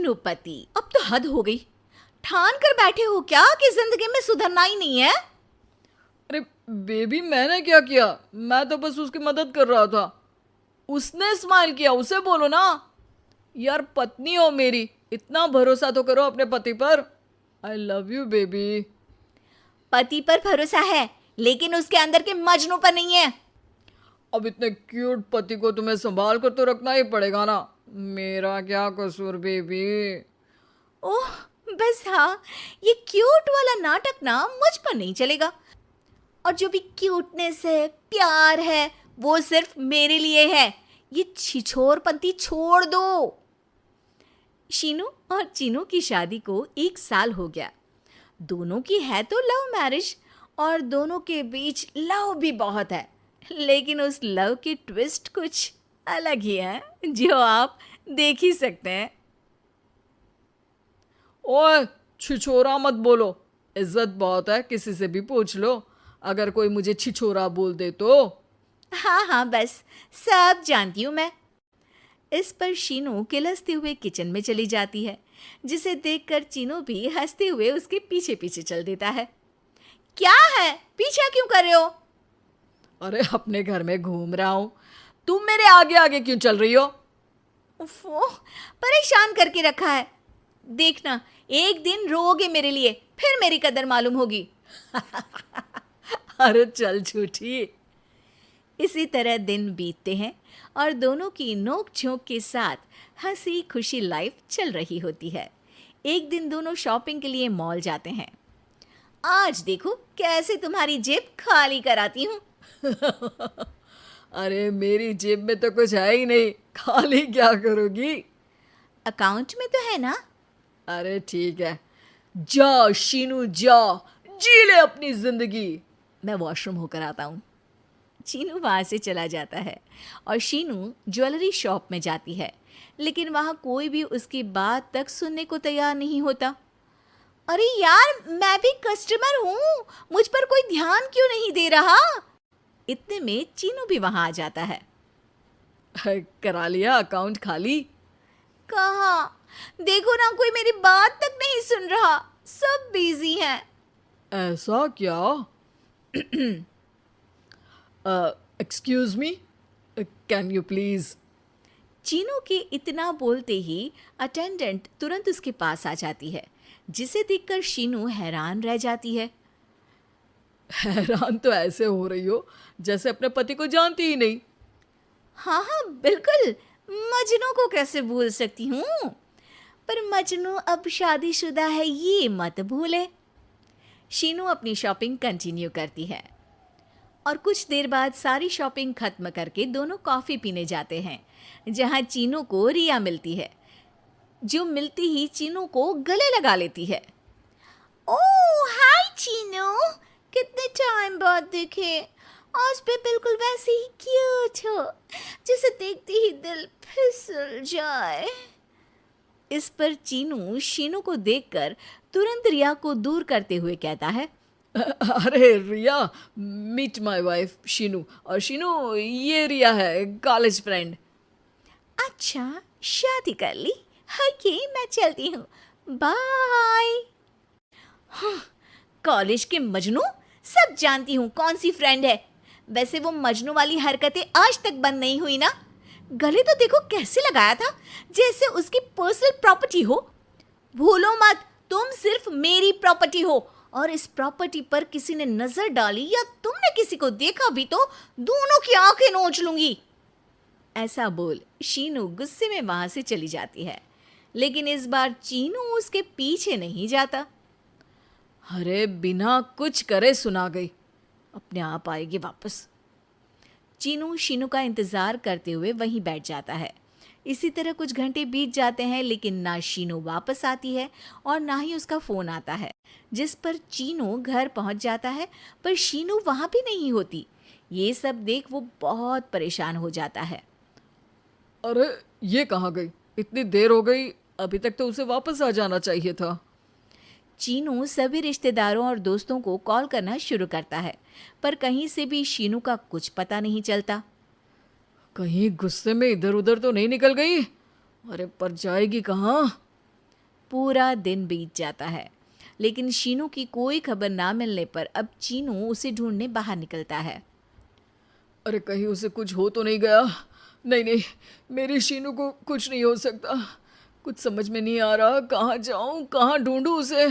अनुपति, अब तो हद हो गई। ठान कर बैठे हो क्या कि जिंदगी में सुधरना ही नहीं है? अरे बेबी, मैंने क्या किया? मैं तो बस उसकी मदद कर रहा था। उसने स्माइल किया, उसे बोलो ना। यार, पत्नी हो मेरी, इतना भरोसा तो करो अपने पति पर। I love you baby. पति पर भरोसा है लेकिन उसके अंदर के मजनू पर नहीं है। अब इतने क्यूट पति को तुम्हें संभाल कर तो रखना ही पड़ेगा ना। मेरा क्या कसूर बेबी। ओह बस हाँ, ये क्यूट वाला नाटक ना मुझ पर नहीं चलेगा। और जो भी क्यूटनेस है, प्यार है, वो सिर्फ मेरे लिए है। ये छिछोरपंती छोड़ दो। शीनू और चीनू की शादी को 1 साल हो गया। दोनों की है तो लव मैरिज और दोनों के बीच लव भी बहुत है, लेकिन उस लव की ट्विस्ट कुछ अलग ही है जो आप देख ही सकते हैं। ओए, छिछोरा मत बोलो। इज्जत बहुत है, किसी से भी पूछ लो अगर कोई मुझे छिछोरा बोल दे तो। हाँ हाँ, बस सब जानती हूँ मैं। इस पर शीनू किलसते हुए किचन में चली जाती है, जिसे देखकर चीनू भी हंसते हुए उसके पीछे पीछे चल देता है। क्या है, पीछा क्यों कर रहे हो? अरे अपने घर में घूम रहा हूं, तुम मेरे आगे आगे क्यों चल रही हो? उफ़ो, परेशान करके रखा है। देखना, एक दिन रोओगे मेरे लिए, फिर मेरी कदर मालूम होगी। अरे चल झूठी। इसी तरह दिन बीतते हैं और दोनों की नोक झोंक के साथ हंसी खुशी लाइफ चल रही होती है। एक दिन दोनों शॉपिंग के लिए मॉल जाते हैं। आज देखो कैसे तुम्हारी जेब खाली कराती हूँ। अरे मेरी जेब में तो कुछ है ही नहीं, खाली क्या करोगी? अकाउंट में तो है ना? अरे ठीक है, जा शीनू जा, जी ले अपनी जिंदगी। मैं वॉशरूम होकर आता हूँ। चीनू वहाँ से चला जाता है और शीनू ज्वेलरी शॉप में जाती है, लेकिन वहाँ कोई भी उसकी बात तक सुनने को तैयार नहीं होता। अरे यार, मैं भी कस्टमर हूँ, मुझ पर कोई ध्यान क्यों नहीं दे रहा? इतने में चीनू भी वहाँ आ जाता है। करा लिया अकाउंट खाली? कहाँ? देखो ना, कोई मेरी बात तक नहीं सुन रहा, सब बिजी हैं। ऐसा क्या? Excuse me, can you please? Chinu के इतना बोलते ही अटेंडेंट तुरंत उसके पास आ जाती है, जिसे देखकर शीनू हैरान रह जाती है। हैरान तो ऐसे हो रही हो जैसे अपने पति को जानती ही नहीं। हाँ हाँ बिल्कुल, मजनू को कैसे भूल सकती हूँ? पर मजनू अब शादीशुदा है, ये मत भूले। शीनू अपनी शॉपिंग कंटिन्यू करती है और कुछ देर बाद सारी शॉपिंग खत्म करके दोनों कॉफ़ी पीने जाते हैं, जहाँ चीनू को रिया मिलती है, जो मिलती ही चीनू को गले लगा लेती है। ओह हाय चीनू, कितने टाइम बाद दिखे। आज भी बिल्कुल वैसे ही क्यूट हो, जिसे देखते ही दिल फिसल जाए। इस पर चीनू शीनू को देखकर तुरंत रिया को दूर करते हुए कहता है, अरे रिया, मीट माय वाइफ शीनू। और शीनू, ये रिया है, कॉलेज फ्रेंड। अच्छा शादी कर ली? ओके मैं चलती हूँ, बाय। कॉलेज के मजनू, सब जानती हूँ कौन सी फ्रेंड है। वैसे वो मजनू वाली हरकतें आज तक बंद नहीं हुई ना। गले तो देखो कैसे लगाया था, जैसे उसकी पर्सनल प्रॉपर्टी हो। भूलो मत, तुम सिर्फ मेरी प्रॉपर्टी हो, और इस प्रॉपर्टी पर किसी ने नजर डाली या तुमने किसी को देखा भी तो दोनों की आंखें नोच लूंगी। ऐसा बोल शीनू गुस्से में वहां से चली जाती है, लेकिन इस बार चीनू उसके पीछे नहीं जाता। अरे बिना कुछ करे सुना गई, अपने आप आएगी वापस। चीनू शीनू का इंतजार करते हुए वहीं बैठ जाता है। इसी तरह कुछ घंटे बीत जाते हैं, लेकिन ना शीनू वापस आती है और ना ही उसका फोन आता है, जिस पर चीनू घर पहुंच जाता है, पर शीनू वहां भी नहीं होती। ये सब देख वो बहुत परेशान हो जाता है। अरे ये कहाँ गई? इतनी देर हो गई, अभी तक तो उसे वापस आ जाना चाहिए था। चीनू सभी रिश्तेदारों और दोस्तों को कॉल करना शुरू करता है, पर कहीं से भी शीनू का कुछ पता नहीं चलता। कहीं गुस्से में इधर उधर तो नहीं निकल गई? अरे पर जाएगी कहाँ? पूरा दिन बीत जाता है, लेकिन शीनू की कोई खबर ना मिलने पर अब चीनू उसे ढूंढने बाहर निकलता है। अरे कहीं उसे कुछ हो तो नहीं गया? नहीं नहीं, मेरी शीनू को कुछ नहीं हो सकता। कुछ समझ में नहीं आ रहा, कहाँ जाऊँ, कहाँ ढूंढूं उसे।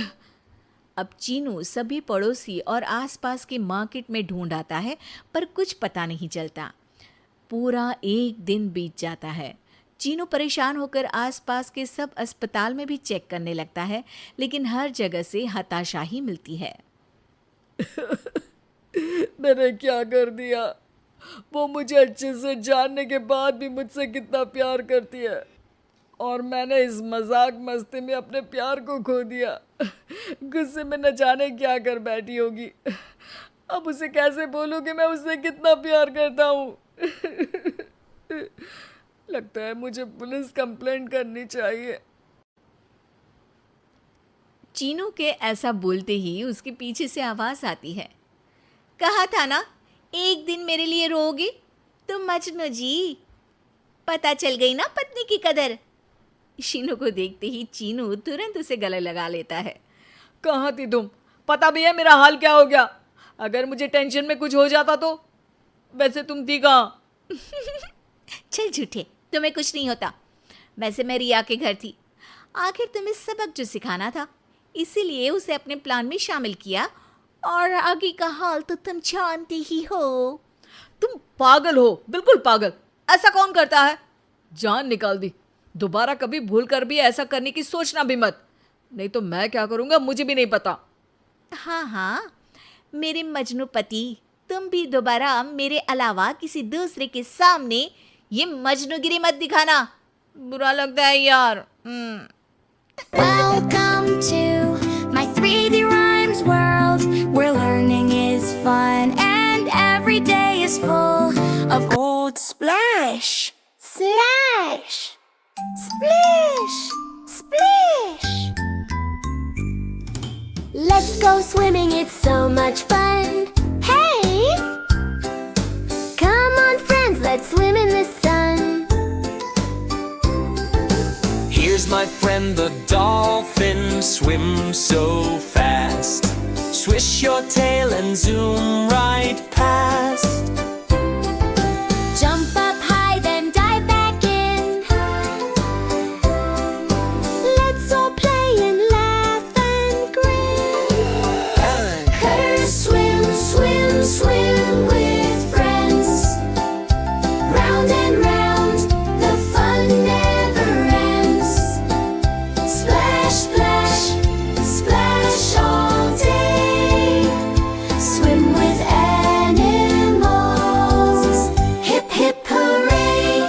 अब चीनू सभी पड़ोसी और आसपास के मार्केट में ढूंढ आता है, पर कुछ पता नहीं चलता। पूरा एक दिन बीत जाता है। चीनू परेशान होकर आसपास के सब अस्पताल में भी चेक करने लगता है, लेकिन हर जगह से हताशा ही मिलती है। मैंने क्या कर दिया? वो मुझे अच्छे से जानने के बाद भी मुझसे कितना प्यार करती है, और मैंने इस मजाक मस्ती में अपने प्यार को खो दिया। गुस्से में न जाने क्या कर बैठी होगी। अब उसे कैसे बोलूं कि मैं उससे कितना प्यार करता हूँ। लगता है मुझे पुलिस कंप्लेंट करनी चाहिए। चीनू के ऐसा बोलते ही उसके पीछे से आवाज आती है। कहा था ना, एक दिन मेरे लिए रोओगे तुम मजनू जी। पता चल गई ना पत्नी की कदर। शीनू को देखते ही चीनू तुरंत उसे गले लगा लेता है। कहाँ थी तुम? पता भी है मेरा हाल क्या हो गया? अगर मुझे टेंशन में कुछ हो जाता तो? वैसे तुम थी कहाँ? चल झूठे, तुम्हें कुछ नहीं होता। वैसे मैं रिया के घर थी। आखिर तुम्हें सबक जो सिखाना था, इसीलिए उसे अपने प्लान में शामिल किया, और आगे का हाल तो तुम जानते ही हो। तुम पागल हो, बिल्कुल पागल। ऐसा कौन करता है? जान निकाल दी। दोबारा कभी भूल कर भी ऐसा करने की सोचना भी मत, नहीं तो मैं क्या करूंगा मुझे भी नहीं पता। हाँ हाँ, मेरे मजनू पति, तुम भी दोबारा मेरे अलावा किसी दूसरे के सामने ये मजनूगिरी मत दिखाना, बुरा लगता है यार। Welcome to my 3D rhymes world, where learning is fun and every day is full of gold. Splash, splash, splish, splish. Let's go swimming, it's so much fun. Hey, come on friends, let's swim in the sun. Here's my friend the dolphin, swim so fast. Swish your tail and zoom right past. Jump up high, then dive back in. Let's all play and laugh and grin. Cutters swim, swim, swim with friends. Round and round, the fun never ends. Splash, splash, splash all day. Swim with animals. Hip, hip, hooray.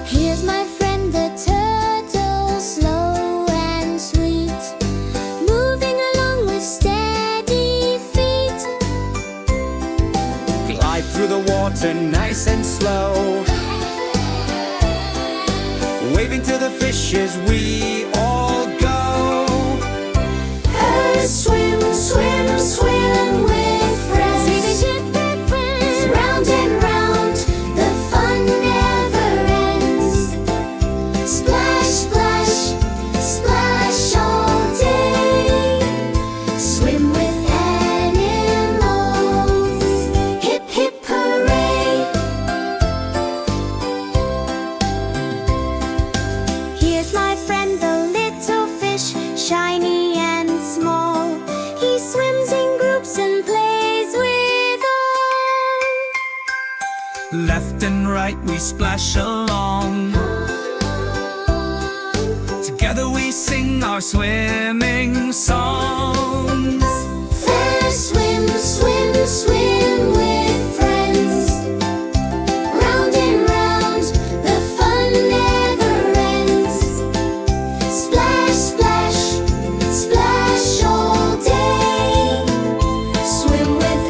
Here's my friend the turtle, slow and sweet, moving along with steady feet. Glide through the water nice and slow, waving to the fishes we all go. Swim, swim, swim with friends. Round and round, the fun never ends. Splash, splash, splash all day. Swim with animals. Hip, hip, hooray. Here's my friend the little fish, shiny and small. He swims in groups and plays with all. Left and right we splash along, together we sing our swimming songs. First swim, swim, swim with friends. Round and round, the fun never ends. Splash, splash, splash all day. Swim with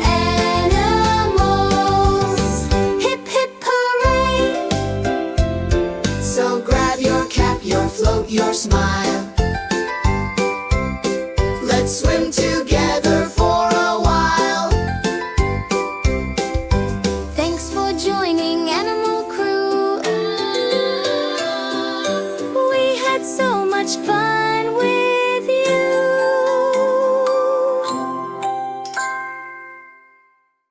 animals. Hip, hip, hooray. So grab your cap, your float, your smile. Let's swim together for a while. Thanks for joining Animal Crew. it's so much fun.